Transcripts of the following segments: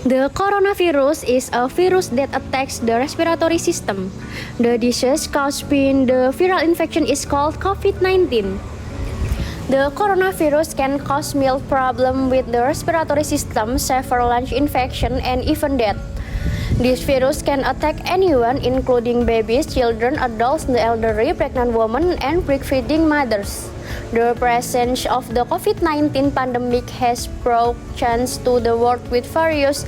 The coronavirus is a virus that attacks the respiratory system. The disease causing the viral infection is called COVID-19. The coronavirus can cause mild problems with the respiratory system, severe lung infection, and even death. This virus can attack anyone, including babies, children, adults, the elderly, pregnant women, and breastfeeding mothers. The presence of the COVID-19 pandemic has brought change to the world with various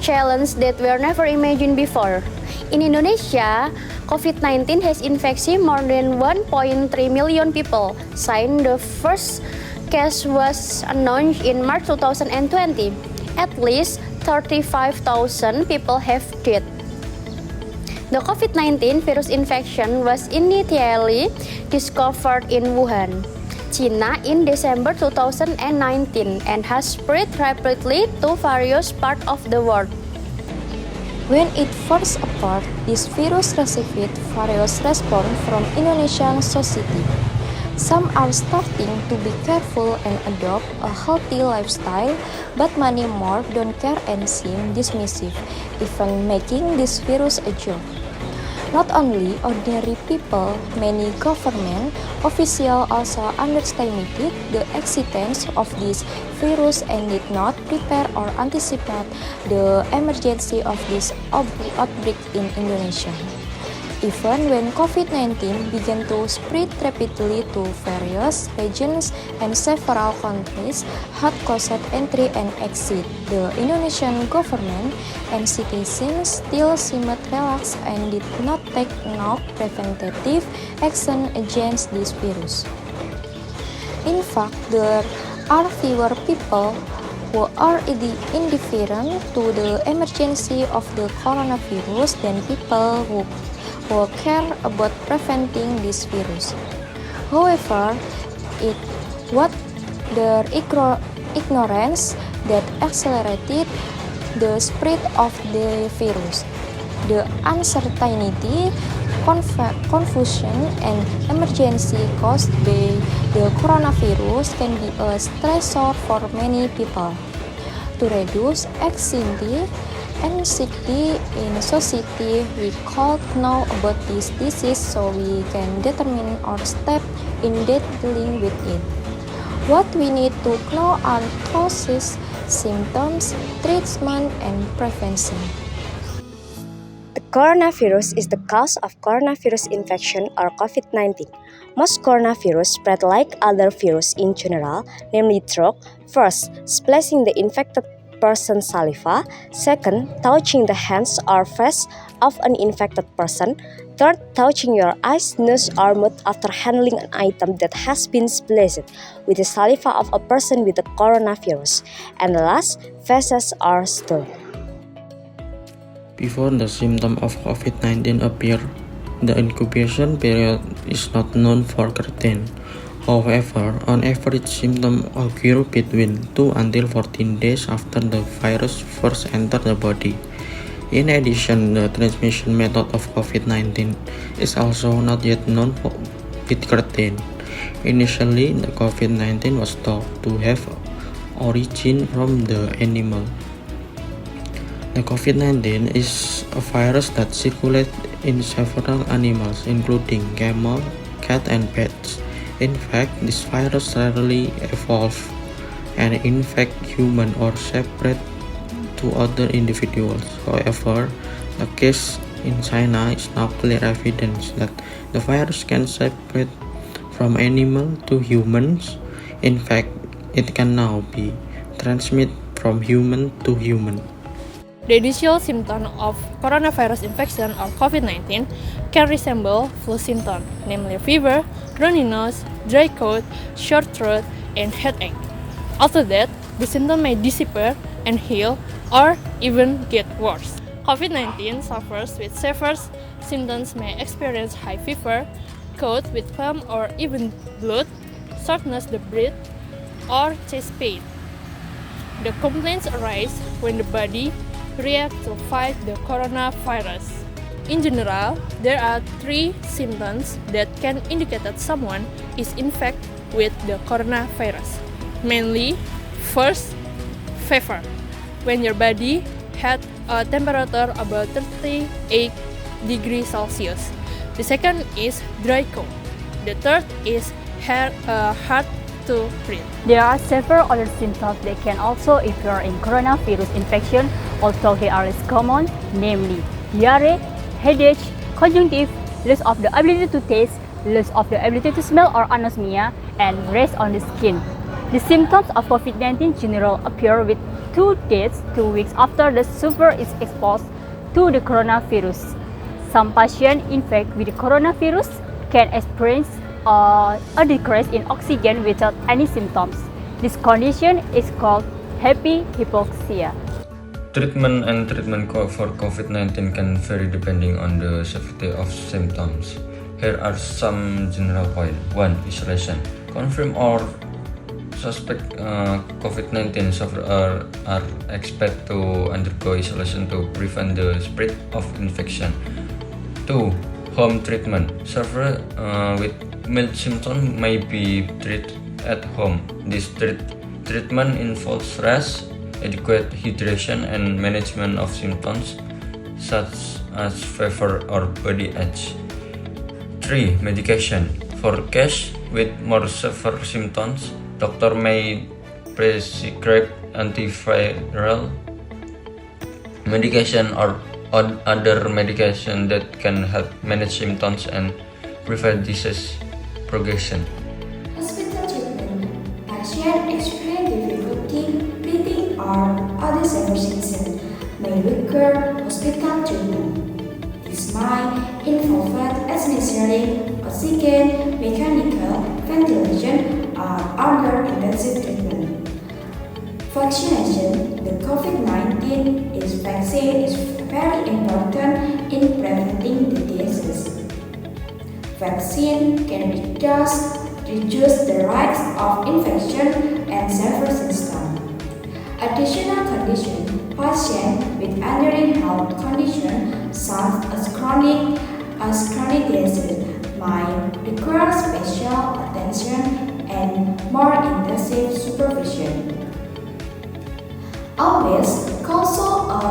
challenges that were never imagined before. In Indonesia, COVID-19 has infected more than 1.3 million people, since the first case was announced in March 2020. At least 35,000 people have died. The COVID-19 virus infection was initially discovered in Wuhan, China in December 2019 and has spread rapidly to various parts of the world. When it first appeared, this virus received various response from Indonesian society. Some are starting to be careful and adopt a healthy lifestyle, but many more don't care and seem dismissive, even making this virus a joke. Not only ordinary people, many government officials also underestimated the existence of this virus and did not prepare or anticipate the emergency of this outbreak in Indonesia. Even when COVID-19 began to spread rapidly to various regions and several countries had closed entry and exit, the Indonesian government and citizens still seemed relaxed and did not take enough preventative action against this virus. In fact, there are fewer people who are indifferent to the emergency of the coronavirus than people who care about preventing this virus. However, it was their ignorance that accelerated the spread of the virus. The uncertainty, confusion, and emergency caused by the coronavirus can be a stressor for many people. To reduce anxiety in society, we could know about this disease so we can determine our step in dealing with it. What we need to know are causes, symptoms, treatment, and prevention. The coronavirus is the cause of coronavirus infection or COVID-19. Most coronavirus spread like other viruses in general, namely through, first, splashing the infected person's saliva, second, touching the hands or face of an infected person, third, touching your eyes, nose, or mouth after handling an item that has been splashed with the saliva of a person with the coronavirus, and last, feces or stool. Before the symptoms of COVID-19 appear, the incubation period is not known for certain. However, on average, symptoms occur between 2 until 14 days after the virus first enters the body. In addition, the transmission method of COVID-19 is also not yet known with certain. Initially, the COVID-19 was thought to have origin from the animal. The COVID-19 is a virus that circulates in several animals, including camel, cat, and bats. In fact, this virus rarely evolves and infect humans or separate to other individuals. However, the case in China is now clear evidence that the virus can separate from animal to humans. In fact, it can now be transmitted from human to human. The initial symptoms of coronavirus infection or COVID-19 can resemble flu symptoms, namely fever, runny nose, dry cough, sore throat, and headache. After that, the symptoms may disappear and heal or even get worse. COVID-19 sufferers with severe symptoms may experience high fever, cough with phlegm or even blood, shortness of breath, or chest pain. The complaints arise when the body reacts to fight the coronavirus. In general, there are 3 symptoms that can indicate that someone is infected with the coronavirus. Mainly, first, fever, when your body had a temperature about 38 degrees Celsius. The second is dry cough. The third is hard to breathe. There are several other symptoms that can also appear in coronavirus infection, although they are less common, namely diarrhea, headache, conjunctive, loss of the ability to taste, loss of the ability to smell or anosmia, and rash on the skin. The symptoms of COVID-19 generally appear with 2 days, 2 weeks after the sufferer is exposed to the coronavirus. Some patients infected with the coronavirus can experience a decrease in oxygen without any symptoms. This condition is called happy hypoxia. Treatment and treatment for COVID-19 can vary depending on the severity of symptoms. Here are some general points. 1. Isolation. Confirm or suspect COVID-19 sufferers are expected to undergo isolation to prevent the spread of infection. 2. Home treatment. Sufferers with mild symptoms may be treated at home. This treatment involves rest, adequate hydration, and management of symptoms such as fever or body ache. 3. Medication. For cases with more severe symptoms, doctor may prescribe antiviral medication or other medication that can help manage symptoms and prevent disease progression. Hospital treatment. Patient experience difficulty breathing or other severe symptoms may require hospital treatment. This might involve administering oxygen, mechanical ventilation, or other intensive treatment. Vaccination. The COVID-19 vaccine is very important in preventing the disease. Vaccine can reduce the risk of infection and severe symptoms. Additional conditions. Patients with underlying health conditions such as chronic disease might require special attention and more intensive supervision. Always consult a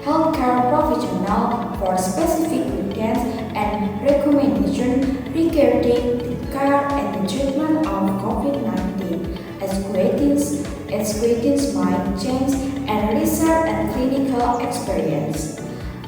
healthcare professional for specific guidance and recommendations regarding the care and the treatment of COVID-19 as guidance might change and research and clinical experience.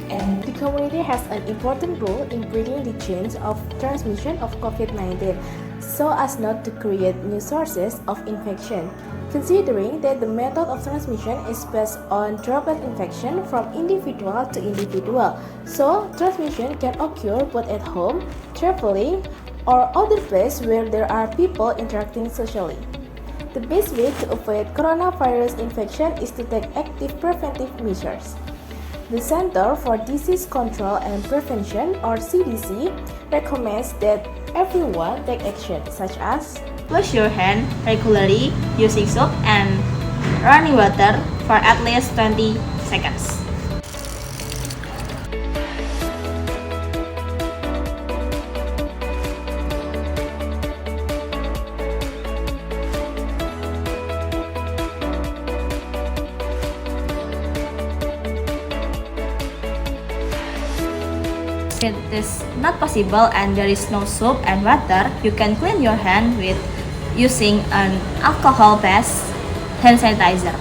And the community has an important role in breaking the chains of transmission of COVID-19 so as not to create new sources of infection. Considering that the method of transmission is based on droplet infection from individual to individual, so transmission can occur both at home, traveling, or other places where there are people interacting socially. The best way to avoid coronavirus infection is to take active preventive measures. The Center for Disease Control and Prevention, or CDC, recommends that everyone take action such as wash your hand regularly using soap and running water for at least 20 seconds. If it is not possible and there is no soap and water, you can clean your hand with using an alcohol-based hand sanitizer.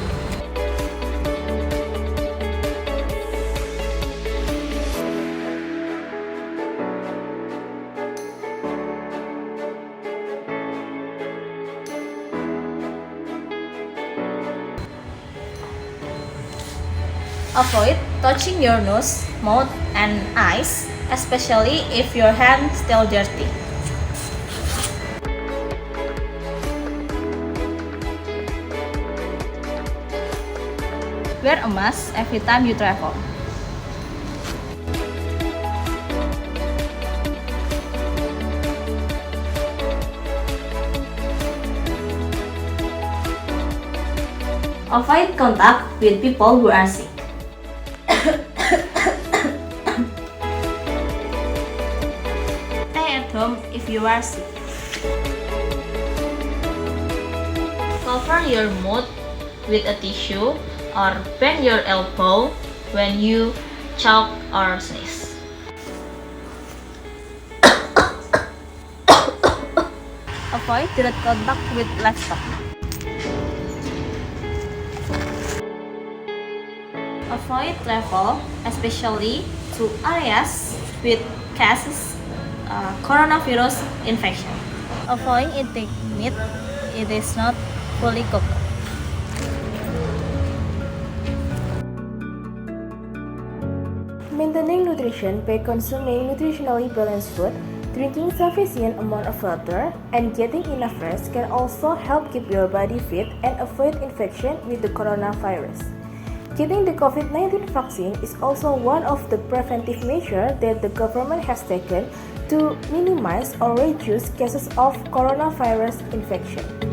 Avoid touching your nose, mouth, and eyes, especially if your hand is still dirty. Wear a mask every time you travel. Avoid contact with people who are sick. Stay at home if you are sick. Cover your mouth with a tissue or bend your elbow when you choke or sneeze. Avoid direct contact with livestock. Avoid travel, especially to areas with cases coronavirus infection. Avoid eating meat, it is not fully cooked. Maintaining nutrition by consuming nutritionally balanced food, drinking sufficient amount of water, and getting enough rest can also help keep your body fit and avoid infection with the coronavirus. Getting the COVID-19 vaccine is also one of the preventive measures that the government has taken to minimize or reduce cases of coronavirus infection.